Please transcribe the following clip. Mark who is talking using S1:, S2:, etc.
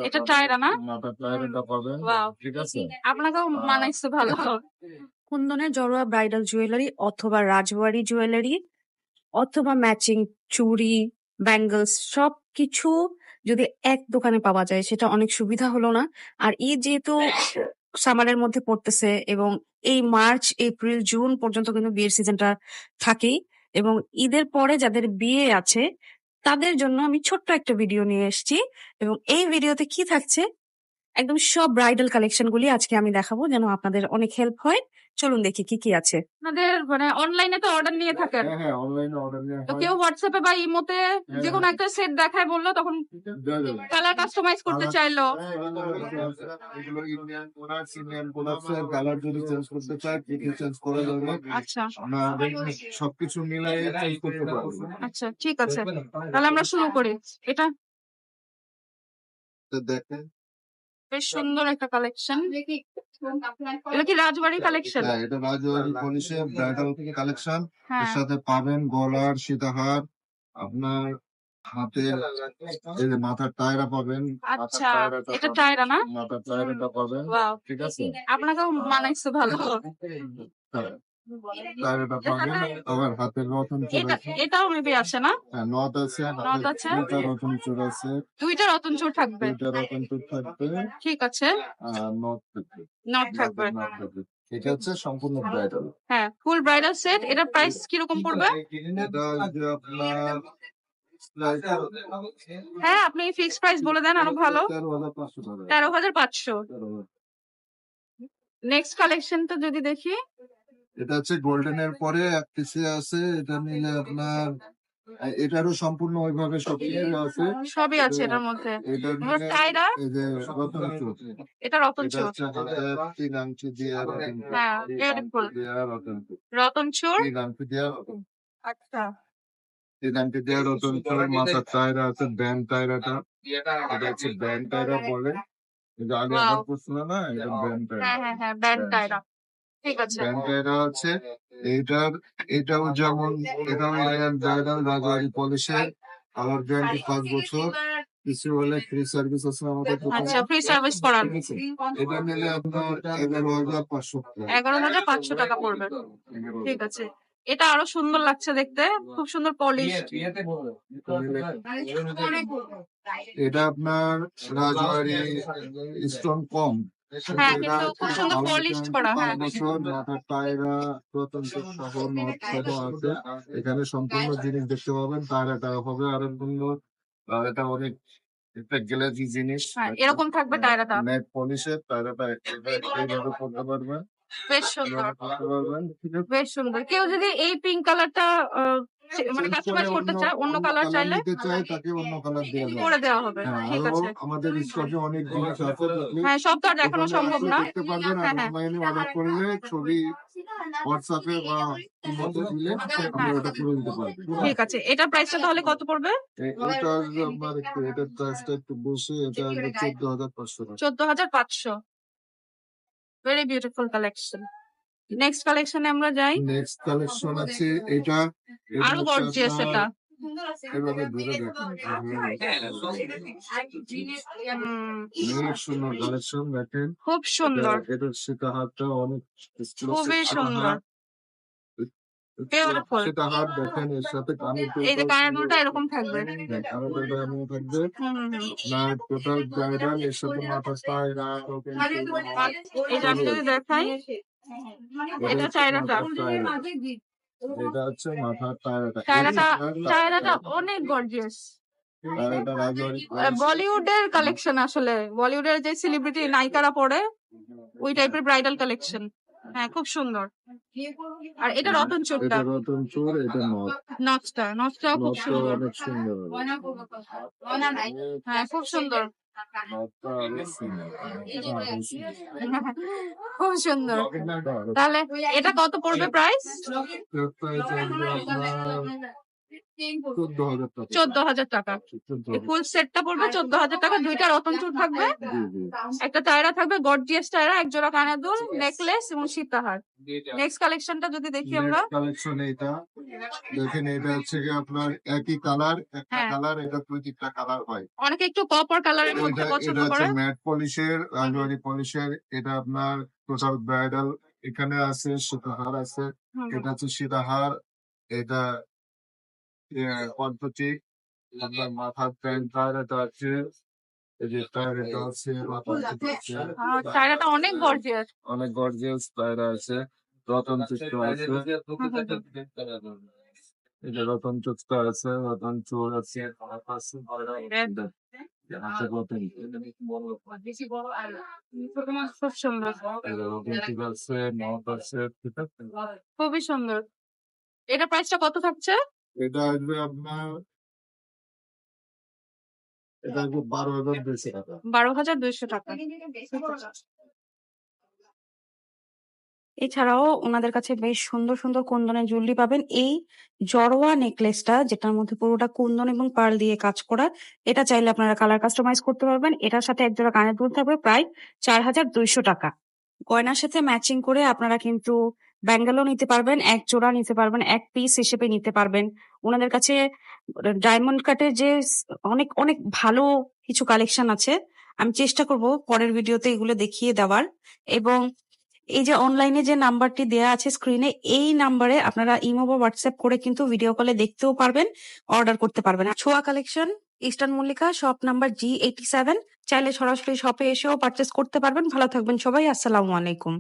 S1: এটা টায়রা না?
S2: মাথার টায়রাটা পাবেন।
S1: ওয়াও,
S2: ঠিক আছে।
S1: আপনাকেও মানাইছে ভালো। কুন্দনের জড়োয়া ব্রাইডাল জুয়েলারি অথবা রাজবাড়ি জুয়েলারি অথবা ম্যাচিং চুড়ি, ব্যাঙ্গলস সবকিছু যদি এক দোকানে পাওয়া যায় সেটা অনেক সুবিধা হলো না? আর ঈদ যেহেতু সামারের মধ্যে পড়তেছে এবং এই মার্চ, এপ্রিল, জুন পর্যন্ত কিন্তু বিয়ের সিজনটা থাকেই এবং ঈদের পরে যাদের বিয়ে আছে তাদের জন্য আমি ছোট্ট একটা ভিডিও নিয়ে এসেছি এবং এই ভিডিওতে কি থাকছে একদম সব ব্রাইডাল কালেকশন গুলি আজকে আমি দেখাবো যেন আপনাদের অনেক হেল্প হয়। চলুন দেখি কি কি আছে। আপনাদের মানে অনলাইনে তো অর্ডার নিয়ে থাকেন,
S2: হ্যাঁ, অনলাইনে অর্ডার নেওয়া
S1: তো
S2: হয়।
S1: কেউ হোয়াটসঅ্যাপে বা ইমোতে যে কোনো একটা সেট দেখায় বললো তখন কালার কাস্টমাইজ করতে চাইলো।
S2: এগুলো ইন্ডিয়ান প্রোডাক্টস, ইন্ডিয়ান প্রোডাক্টসের কালার যদি চেঞ্জ করতে চায় চেঞ্জ করে দেবে।
S1: আচ্ছা,
S2: সবকিছু মিলাই চেঞ্জ করতে পারবো।
S1: আচ্ছা ঠিক আছে, তাহলে আমরা শুরু করি। এটা
S2: দেখেন,
S1: বেশ সুন্দর একটা কালেকশন। এটা কি রাজবাড়ি কালেকশন?
S2: হ্যাঁ, এটা রাজবাড়ি পলিশের ব্রাইডাল কালেকশন।
S1: হ্যাঁ,
S2: এর সাথে পাবেন গলার সীতাহার, আপনার হাতের এই যে মাথার টায়রা পাবেন।
S1: আচ্ছা এটা টায়রা না?
S2: মাথার টায়রাটা পাবেন।
S1: ওয়াও,
S2: ঠিক আছে।
S1: আপনাকেও মানাইছে ভালো।
S2: হ্যাঁ, টায়রাটা পাবেন। আবার হাতের রতন চূড়
S1: এটা
S2: আছে।
S1: এটাও মেবি আছে না?
S2: হ্যাঁ, নথ আছে।
S1: নথ আছে,
S2: দুইটা রতন চূড় আছে।
S1: দুইটা রতন চোর থাকবে।
S2: দুইটা রতন চূড় থাকবে।
S1: ঠিক আছে,
S2: আর নথ থাকবে।
S1: নট থাকবে।
S2: নথ থাকবে। এটা হচ্ছে সম্পূর্ণ ব্রাইডাল।
S1: হ্যাঁ, ফুল ব্রাইডাল সেট। এটার প্রাইস কিরকম পড়বে?
S2: এটা হচ্ছে আপনার
S1: হ্যাঁ, আপনি ফিক্স প্রাইস বলে দেন আরো ভালো।
S2: 13,500 টাকা।
S1: 13,500। নেক্সট কালেকশনটা যদি দেখি,
S2: এটা হচ্ছে গোল্ডেন এর পরে এক পিসে আছে। এটা নিলে আপনার এটারও সম্পূর্ণ ওইভাবে সব কিছু আছে।
S1: সবই আছে এটার মধ্যে।
S2: এটা
S1: এবার টায়রা,
S2: এই যে রতন চূড়।
S1: এটা রতন
S2: এটা
S1: চোর।
S2: হচ্ছে হাতের 3 আংটি দিয়ে রতন চূড়।
S1: হ্যাঁ, বিউটিফুল।
S2: দিয়ে রতন চূড়।
S1: রতন চোর।
S2: 3 আংটি দিয়ে রতন।
S1: আচ্ছা,
S2: 3 আংটি দিয়ে রতন চূড়। মাথার টায়রা আছে, ব্যান্ড টায়রাটা। এটা হচ্ছে ব্যান্ড টায়রা বলে। এটা আগে
S1: ওয়াও।
S2: আবার করছিল না, এটা ব্যান্ড টায়রা।
S1: হ্যাঁ হ্যাঁ হ্যাঁ, ব্যান্ড টায়রা। ঠিক আছে।
S2: ব্যান্ড টায়রা আছে। এটাও যেমন, এটাও ব্রাইডাল রাজবাড়ি পলিশের। আবার গ্যারান্টি 5 বছর। কিছু হলে ফ্রি সার্ভিস আছে আমাদের দোকানে।
S1: আচ্ছা, ফ্রি সার্ভিস করার।
S2: ঠিক আছে। এটা নিলে আপনার 11,500 টাকা।
S1: 11,500 টাকা পড়বে। ঠিক আছে, এটা আরো সুন্দর লাগছে দেখতে, খুব সুন্দর পলিশ।
S2: এটা আপনার রাজবাড়ি স্টোন কম।
S1: হ্যাঁ, কিন্তু খুব সুন্দর পলিশ করা। হ্যাঁ,
S2: 5 বছর মাথার টায়রা রতন চূড় সহ নথ সহ আছে। এখানে সম্পূর্ণ জিনিস দেখতে পাবেন। টায়রাটা হবে আরো সুন্দর। আর এটা অনেক একটা গ্লেজি জিনিস।
S1: হ্যাঁ, এরকম থাকবে টায়রাটা।
S2: ম্যাট পলিশের টায়রাটা এইভাবে করতে পারবেন।
S1: বেশ সুন্দর,
S2: করতে পারবেন। ঠিক আছে।
S1: বেশ সুন্দর। কেউ যদি এই পিঙ্ক কালারটা মানে কাস্টমাইজ করতে চায়, অন্য কালার চাইলে
S2: নিতে চাই, তাকে অন্য কালার দেওয়া যাবে।
S1: করে দেওয়া হবে।
S2: হ্যাঁ,
S1: ঠিক
S2: আরো
S1: আছে।
S2: আমাদের স্টকে অনেক জিনিস আছে।
S1: হ্যাঁ, সব তো আর দেখানো
S2: দোকানে
S1: সম্ভব
S2: আসলে
S1: না।
S2: দেখতে পারবেন। আর
S1: হ্যাঁ হ্যাঁ
S2: অনলাইনে অর্ডার করলে ছবি হোয়াটসঅ্যাপে বা ইমোতে দিলে আমরা ওটা করে দিতে পারবো।
S1: ঠিক আছে, এটার প্রাইসটা তাহলে কত পড়বে?
S2: এটা আসবে আপনার একটু, এটার প্রাইসটা একটু বেশি। এটা আসবে 14,500 টাকা।
S1: 14,500। Very beautiful collection. নেক্সট কালেকশনে আমরা যাই।
S2: নেক্সট কালেকশন আছে এটা।
S1: আরো গর্জিয়াস এটা।
S2: এভাবে ধরে দেখুন। অনেক সুন্দর কালেকশন দেখেন।
S1: খুব সুন্দর,
S2: এটার সীতাহারটা অনেক
S1: খুবই সুন্দর, বিউটিফুল।
S2: সীতাহার দেখেন, এর সাথে কানের
S1: এই যে
S2: দুলটাও
S1: কানের
S2: সুন্দর।
S1: দুলটা এরকম থাকবে।
S2: হ্যাঁ, কানের দুলটা এমন থাকবে।
S1: হুম হুম হুম।
S2: আপনার টোটাল ব্রাইডাল এর সাথে মাথা টায়রা রতন চূড়।
S1: এই যে আমি যদি দেখাই, এটা চায়নাটা।
S2: এটা হচ্ছে মাথার টায়রাটা।
S1: চায়নাটা অনেক গর্জিয়াস।
S2: আর এটা রাজবাড়ি
S1: বলিউডের কালেকশন, আসলে বলিউডের যে সেলিব্রিটি নায়িকারা পরে ওই টাইপের ব্রাইডাল কালেকশন। হ্যাঁ, খুব সুন্দর। আর এটা রতন চূড়টা।
S2: এটা রতন চূড়, এটা নথ।
S1: নথটাও খুব
S2: নথটা
S1: সুন্দর।
S2: অনেক সুন্দর।
S1: হ্যাঁ, খুব সুন্দর।
S2: নথটা অনেক সুন্দর।
S1: খুব সুন্দর। তাহলে এটা কত পড়বে প্রাইস?
S2: এটা হচ্ছে আপনার 14,000 টাকা।
S1: 14,000 টাকা।
S2: 14,000
S1: এই ফুল সেটটা পড়বে 14,000 টাকা। 2টা রতন চুর থাকবে,
S2: জি, জি।
S1: একটা টায়রা থাকবে, গর্জিয়াস টায়রা, এক জোড়া কানের দুল, নেকলেস এবং সীতাহার। নেক্সট কালেকশনটা যদি দেখি আমরা।
S2: নেক্সট কালেকশন এইটা। দেখেন এটা হচ্ছে গিয়ে আপনার একই কালার, একটা
S1: হ্যাঁ,
S2: কালার, এটা 2-3টা কালার হয়।
S1: অনেকে একটু কপার কালারের মধ্যে
S2: এটা
S1: পছন্দ
S2: হচ্ছে
S1: করে।
S2: ম্যাট পলিশের, রাজবাড়ি পলিশের। এটা আপনার টোটাল ব্রাইডাল। এখানে আছে সীতাহার আছে।
S1: হুম,
S2: এটা হচ্ছে সীতাহার। এটা পদ্ধতি। আপনার মাথার প্যান্ট এটা আছে। এই যে এটা আছে, মাথার আছে।
S1: টায়রাটা অনেক গর্জিয়াস।
S2: অনেক গর্জিয়াস পায়রা আছে। রতন চিত্র আছে। এই যে রতন চুক্তা আছে, রতন চোর আছে, আছে আছে রতন।
S1: খুব সুন্দর,
S2: এই যে রতন চুর আছে, নথ আছে, ঠিক আছে?
S1: খুবই সুন্দর। এটা প্রাইসটা কত থাকছে?
S2: এটা আসবে আপনার, এটা আসবে 12,200 টাকা।
S1: 12,200 টাকা। এছাড়াও ওনাদের কাছে বেশ সুন্দর সুন্দর কুন্দনের জুয়েলারি পাবেন। এই জড়োয়া নেকলেসটা, যেটার মধ্যে পুরোটা কুন্দন এবং পার্ল দিয়ে কাজ করা, এটা চাইলে আপনারা কালার কাস্টমাইজ করতে পারবেন। এটার সাথে এক জোড়া কানের দুল থাকবে প্রায় 4,200 টাকা। গয়নার সাথে ম্যাচিং করে আপনারা কিন্তু ব্যাঙ্গেলও নিতে পারবেন, এক জোড়া নিতে পারবেন, এক পিস হিসেবে নিতে পারবেন। ওনাদের কাছে ডায়মন্ড কাটের যে অনেক অনেক ভালো কিছু কালেকশন আছে। আমি চেষ্টা করব পরের ভিডিওতে এগুলো দেখিয়ে দেওয়ার। এবং এই যে অনলাইনে যে নাম্বারটি দেয়া আছে স্ক্রিনে, এই নাম্বারে আপনারা ইমো বা হোয়াটসঅ্যাপ করে কিন্তু ভিডিও কলে দেখতেও পারবেন, অর্ডার করতে পারবেন। ছোঁয়া collection, eastern Mallika, shop number G87। চাইলে সরাসরি শপে এসেও পারচেস করতে পারবেন। ভালো থাকবেন সবাই, আসসালামু আলাইকুম।